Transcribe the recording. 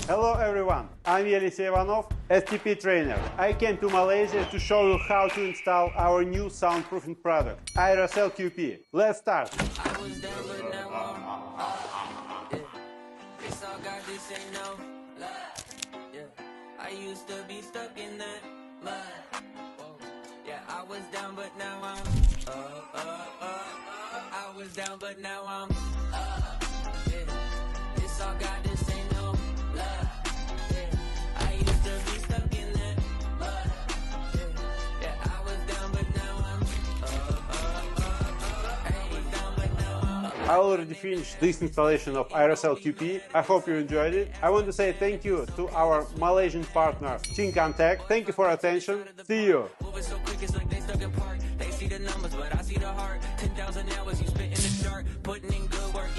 Hello everyone, I'm Yelisey Ivanov, STP trainer. I came to Malaysia to show you how to install our new soundproofing product, Aerocell QP. Let's start. I was down, but now I'm It's all God, this ain't no lie. Yeah, I used to be stuck in that mud. Whoa. Yeah, I was down, but now I'm I was down, but now I'm Yeah, it's all God, this ain't no lie. Yeah, I used to be stuck in that mud. Yeah, I was down, but now I'm I was down, but now I'm I already finished this installation of Aerocell QP. I hope you enjoyed it. I want to say thank you to our Malaysian partner, Tech. Thank you for attention. See you. moving so quick, it's like they stuck in park. They see the numbers, but I see the heart. 10,000 hours you spit in the chart, putting in good work.